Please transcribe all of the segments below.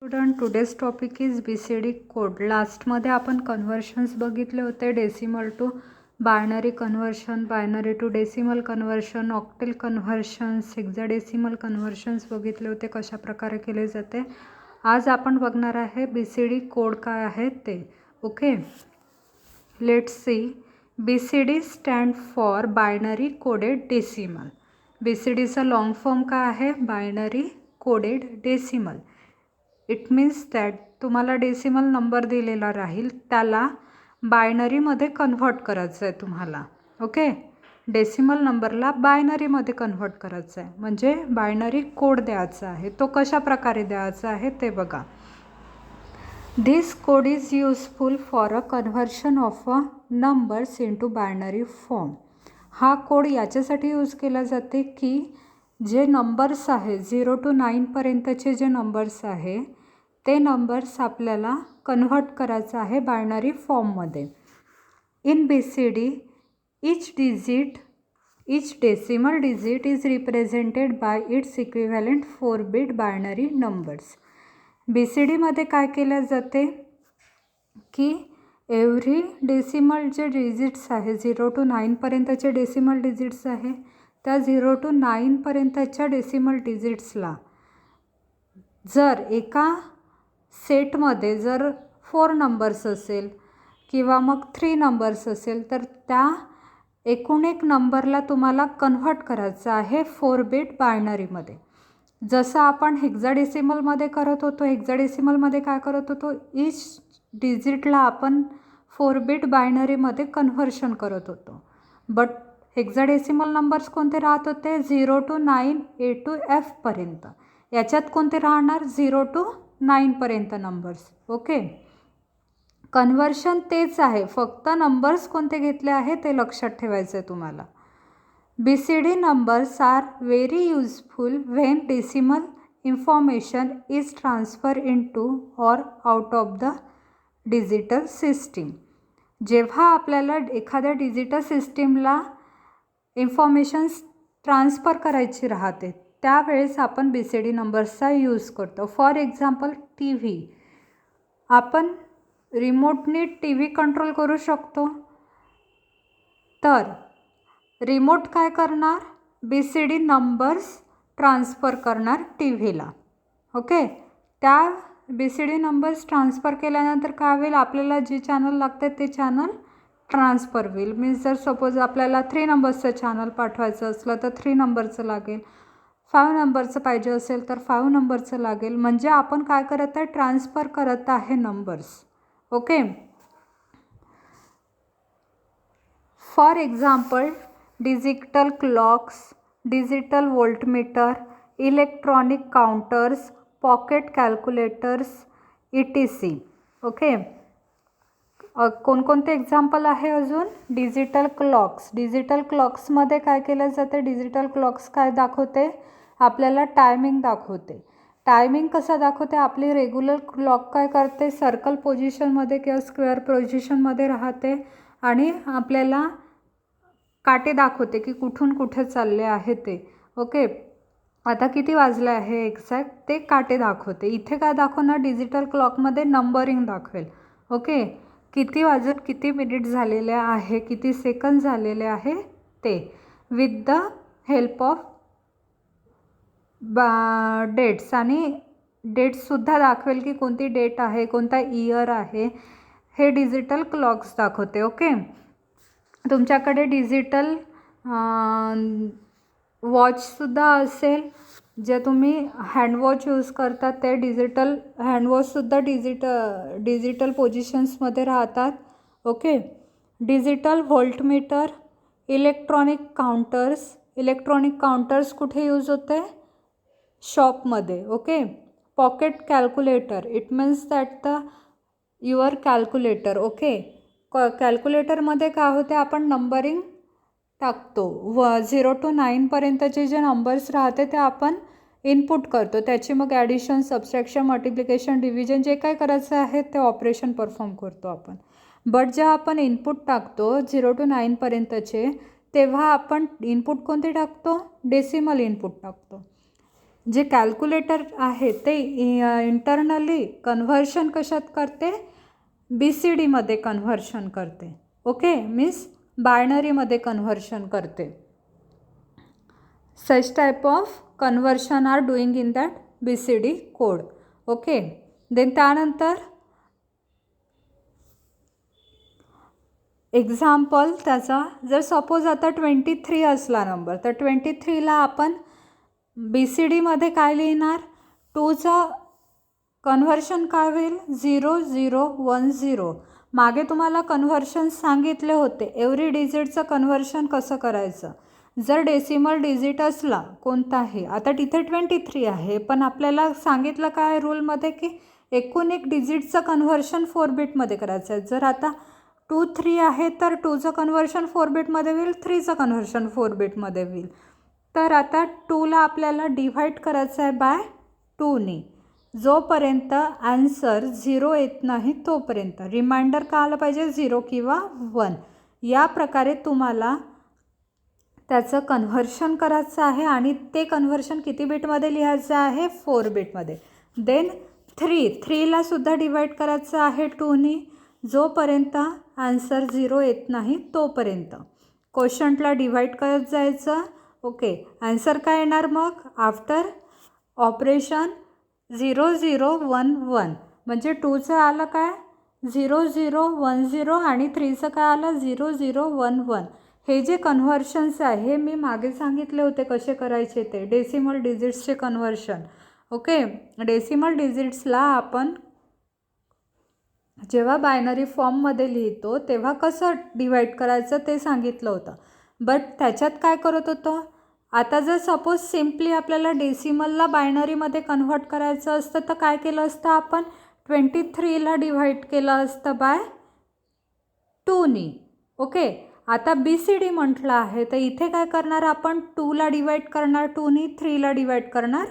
Student, today's topic is BCD code. लास्टमध्ये आपण conversions बघितले होते, decimal to binary conversion, binary to decimal conversion, octal conversions, hexadecimal conversions बघितले होते, कशा प्रकारे केले जाते. आज आपण बघणार आहे BCD कोड काय आहे ते. Okay, let's see. BCD stand for binary coded decimal. BCDचा लॉंग फॉर्म काय आहे? Binary coded decimal. It means that तुम्हाला डेसिमल नंबर दिलेला राहील, त्याला बायनरीमध्ये कन्व्हर्ट करायचं आहे तुम्हाला. ओके, डेसिमल नंबरला बायनरीमध्ये कन्व्हर्ट करायचं आहे, म्हणजे बायनरी कोड द्यायचा आहे. तो कशा प्रकारे द्यायचा आहे ते बघा. This code is useful for a conversion of a numbers into binary form. हा कोड याच्यासाठी यूज केला जाते की जे नंबर्स आहे 0 to 9 पर्यंतचे जे नंबर्स आहे ते नंबर्स आपल्याला कन्व्हर्ट करायचं आहे बायनरी फॉर्ममध्ये. In BCD each decimal digit is represented by its equivalent 4-bit binary numbers. BCD मध्ये काय केलं जाते की एव्हरी डेसिमल जे डिजिट्स आहे 0 to 9 पर्यंतचे डेसिमल डिजिट्स आहे, त्या 0 to 9 पर्यंतच्या डेसिमल डिजिट्सला जर एका सेटमध्ये जर 4 नंबर्स असेल किंवा मग 3 नंबर्स असेल, तर त्या एकूण एक नंबरला तुम्हाला कन्व्हर्ट करायचं आहे 4-bit बायनरीमध्ये. जसं आपण हेक्साडेसिमलमध्ये करत होतो. हेक्साडेसिमलमध्ये काय करत होतो? ईच डिजिटला आपण 4-bit बायनरीमध्ये कन्व्हर्शन करत होतो. बट हेक्साडेसिमल नंबर्स कोणते राहत होते? 0 to 9 A to F पर्यंत. याच्यात कोणते राहणार? 0 to 9 पर्यंत नंबर्स. ओके, कन्व्हर्शन तेच आहे, फक्त नंबर्स कोणते घेतले आहे ते लक्षात ठेवायचं आहे तुम्हाला. BCD numbers are very useful when decimal information is transfer into or out of the digital system. जेव्हा आपल्याला एखाद्या डिजिटल सिस्टीमला इन्फॉर्मेशन्स ट्रान्सफर करायची राहते, त्यावेळेस आपण BCD नंबर्सचा यूज करतो. For example, TV. आपण रिमोटने TV कंट्रोल करू शकतो, तर रिमोट काय करणार? BCD नंबर्स ट्रान्सफर करणार TVला. ओके, त्या BCD नंबर्स ट्रान्सफर केल्यानंतर काय होईल? आपल्याला जे चॅनल लागते ते चॅनल ट्रान्सफर होईल. मीन्स जर सपोज आपल्याला 3 नंबर्सचं चॅनल पाठवायचं असलं तर 3 नंबरचं लागेल. 5 नंबरचं पाहिजे असेल तर 5 नंबरचं लागेल. म्हणजे आपण काय करत आहे? ट्रान्सफर करत आहे numbers. Okay, for example, digital clocks, digital voltmeter, electronic counters, pocket calculators, ETC. Okay, कोणकोणते एक्झाम्पल आहे अजून? Digital clocks. डिजिटल क्लॉक्समध्ये काय केलं जाते? डिजिटल क्लॉक्स काय दाखवते? आपल्याला टायमिंग दाखवते. टायमिंग कसं दाखवते? आपली रेग्युलर क्लॉक काय करते? सर्कल पोझिशनमध्ये किंवा स्क्वेअर पोझिशनमध्ये राहते आणि आपल्याला काटे दाखवते की कुठून कुठे चालले आहे ते. ओके, आता किती वाजले आहे एक्झॅक्ट ते काटे दाखवते. इथे काय दाखवणार? डिजिटल क्लॉकमध्ये नंबरिंग दाखवेल. ओके, किती वाजून किती मिनिट झालेले आहे, किती सेकंद झालेले आहे ते, with the help of dates. आणि डेट्ससुद्धा दाखवेल की कोणती डेट आहे, कोणता इयर आहे, हे डिजिटल क्लॉक्स दाखवते. ओके, तुमच्याकडे डिजिटल वॉचसुद्धा असेल, जे तुम्ही हँडवॉच यूज करतात ते डिजिटल हँडवॉचसुद्धा डिजिटल पोझिशन्समध्ये राहतात. Okay, digital voltmeter, electronic counters. Electronic counters कुठे यूज होते? शॉपमध्ये. Okay, pocket calculator. It means that the your calculator. Okay, कॅल्क्युलेटरमध्ये काय होते? आपण नंबरिंग टाकतो. 0 to 9 पर्यंतचे जे नंबर्स राहते ते आपण इनपुट करतो. त्याची मग ॲडिशन, सबट्रॅक्शन, मल्टिप्लिकेशन, डिव्हिजन जे काय करायचं आहे ते ऑपरेशन परफॉर्म करतो आपण. बट जेव्हा आपण इनपुट टाकतो 0 to 9 पर्यंतचे, तेव्हा आपण इनपुट कोणते टाकतो? डेसिमल इनपुट टाकतो. जे कॅल्क्युलेटर आहे ते इंटरनली कन्व्हर्शन कशात करते, BCDमध्ये कन्व्हर्शन करते. ओके, मीन्स बायनरीमध्ये कन्व्हर्शन करते. Such type of conversion are doing in that BCD code. Okay, then त्यानंतर एक्झाम्पल त्याचा, जर सपोज आता 23 असला नंबर, तर 23ला आपण BCDमध्ये काय लिहिणार, 2चं कन्व्हर्शन काय होईल, 0 0 1 0. मागे तुम्हाला कन्व्हर्शन सांगितले होते, एव्हरी डिजिटचं कन्व्हर्शन कसं करायचं. जर डेसिमल डिजिट असला कोणताही, आता तिथे 23 आहे, पण आपल्याला सांगितलं काय रूलमध्ये की एकूण एक डिजिटचं कन्व्हर्शन 4 बिटमध्ये करायचं आहे. जर आता 2 3 आहे तर 2चं कन्व्हर्शन 4 बिटमध्ये होईल, 3चं कन्व्हर्शन 4 बिटमध्ये होईल. तर आता 2ला आपल्याला डिव्हाइड करायचं आहे बाय 2ने. जोपर्यंत आन्सर 0 येत नाही तोपर्यंत, रिमाइंडर का आलं पाहिजे, 0 किंवा 1. या प्रकारे तुम्हाला त्याचं कन्व्हर्शन करायचं आहे आणि ते कन्व्हर्शन किती बिटमध्ये लिहायचं आहे, 4 बिटमध्ये. देन 3ला सुद्धा डिवाइड करायचं आहे 2ने, जोपर्यंत आन्सर 0 येत नाही तोपर्यंत. क्वोशंटला डिवाइड करत जायचं. ओके, आन्सर काय येणार मग आफ्टर ऑपरेशन 0 0 1 1, म्हणजे 2चं आलं काय 0 0 1 0 आणि 3चं काय आलं 0 0 1 1. हे जे कन्व्हर्शन्स आहे हे मी मागे सांगितले होते कसे करायचे ते, डेसिमल डिजिट्सचे कन्व्हर्शन. ओके, डेसिमल डिजिट्सला आपण जेव्हा बायनरी फॉर्ममध्ये लिहितो तेव्हा कसं डिवाइड करायचं ते सांगितलं होतं. बट त्याच्यात काय करत होतो, आता जर सपोज सिम्पली आपल्याला डेसिमलला बायनरीमध्ये कन्व्हर्ट करायचं असतं तर काय केलं असतं, आपण 23ला डिव्हाइड केलं असतं बाय 2ने. ओके, आता BCD म्हटलं आहे तर इथे काय करणार आपण, 2ला डिवाइड करणार 2ने, 3ला डिवाइड करणार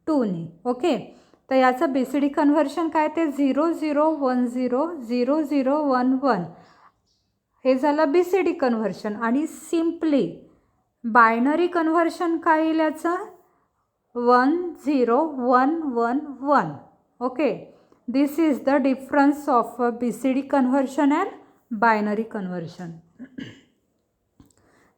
2ने. ओके, तर याचं BCD कन्व्हर्शन काय ते 0 0 1 0 0 0 1 1. हे झालं BCD कन्व्हर्शन. आणि सिम्पली बायनरी कन्व्हर्शन काय येईल याचं, 1 0 1 1 1. Okay, this is the difference of BCD conversion and binary conversion.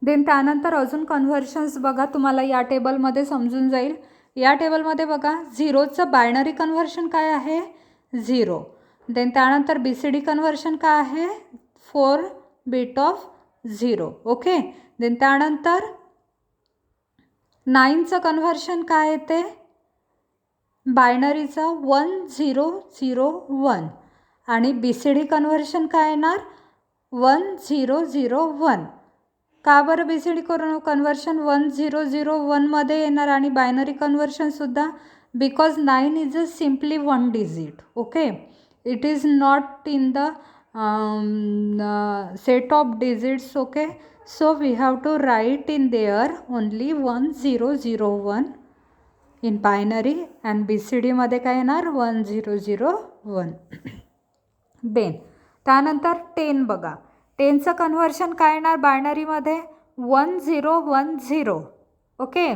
Then त्यानंतर अजून कन्व्हर्शन्स बघा, तुम्हाला या टेबलमध्ये समजून जाईल. या टेबलमध्ये बघा 0चं बायनरी कन्व्हर्शन काय आहे 0. देन त्यानंतर BCD कन्व्हर्शन काय आहे 4 बिट ऑफ 0. ओके, देन त्यानंतर 9चं कन्व्हर्शन काय येते, बायनरीचं 1 0 0 1 आणि BCD कन्व्हर्शन काय येणार 1 0 0 1. का बरं BCD कन्व्हर्शन 1 0 0 1मध्ये येणार आणि बायनरी कन्व्हर्शनसुद्धा, because 9 is a simply 1 digit. Okay, it is not in the set of digits. Okay, so we have to write in there only 1 0 0 1 in binary and BCD मध्ये काय येणार 1 0 0 1. देन त्यानंतर 10 बघा, 10चं conversion काय येणार बायनरीमध्ये 1 0 1 0. ओके,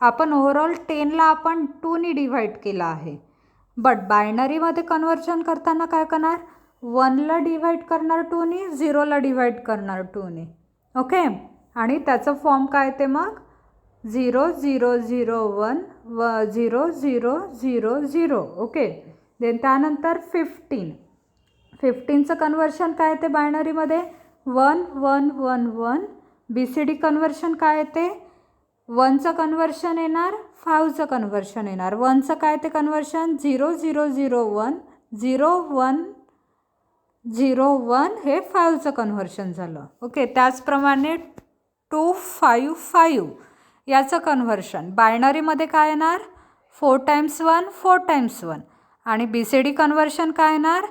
आपण overall 10ला आपण 2ने divide केला आहे, बट बायनरीमध्ये कन्व्हर्शन करताना काय करणार, 1ला डिवाइड करणार 2ने, 0ला डिवाइड करणार 2ने. ओके, आणि त्याचं फॉर्म काय ते मग 0 0 0 1 0 0 0 0. ओके, देन त्यानंतर 15चं कन्व्हर्शन काय ते बायनरीमध्ये 1 1 1 1. BCD कन्व्हर्शन काय ते 1चं कन्व्हर्शन येणार, 5चं कन्व्हर्शन येणार. 1चं काय ते कन्व्हर्शन 0 0 0 1 0 1 0 1, हे 5चं कन्व्हर्शन झालं. ओके, त्याचप्रमाणे 2 5 5 याचं कन्व्हर्शन बायनरीमध्ये काय येणार 4 टाइम्स 1 4 टाइम्स 1 आणि BCD कन्व्हर्शन काय येणार,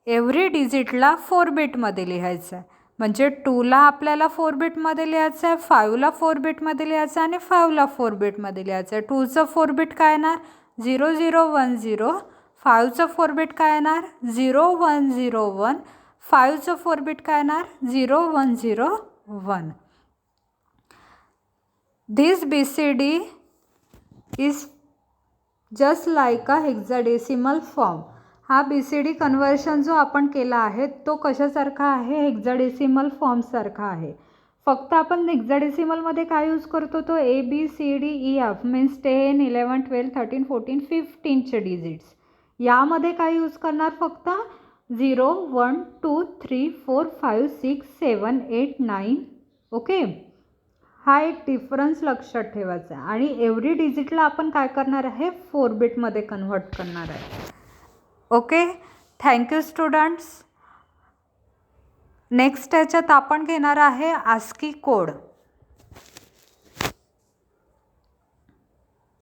एव्हरी डिजिटला 4 बिटमध्ये लिहायचं आहे. म्हणजे 2ला आपल्याला 4 बिटमध्ये लिहायचं आहे, 5ला 4 बिटमध्ये लिहायचं आहे आणि 5ला 4 बिटमध्ये लिहायचं आहे. 2चं 4 बिट काय येणार 0 0 1 0. 5चं 4 बिट काय येणार 0 1 0 1. 5चं 4 बिट काय येणार 0 1 0 1. This BCD is just like a hexadecimal form. हा BCD कन्व्हर्शन जो आपण केला आहे तो कशासारखा आहे, हेक्साडेसिमल फॉर्मसारखा आहे. फक्त आपण हेक्साडेसिमलमध्ये काय यूज करतो, तो ABCDEF मीन्स 10, 11, 12, 13, 14, 15चे डिजिट्स. यामध्ये काय यूज करणार, फक्त 0, 1, 2, 3, 4, 5, 6, 7, 8, 9. ओके, हा एक डिफरन्स लक्षात ठेवायचा आहे. आणि एव्हरी डिजिटला आपण काय करणार आहे, 4 बिटमध्ये कन्व्हर्ट करणार आहे. Okay, thank you students. नेक्स्ट याच्यात आपण घेणार आहे ASCII कोड.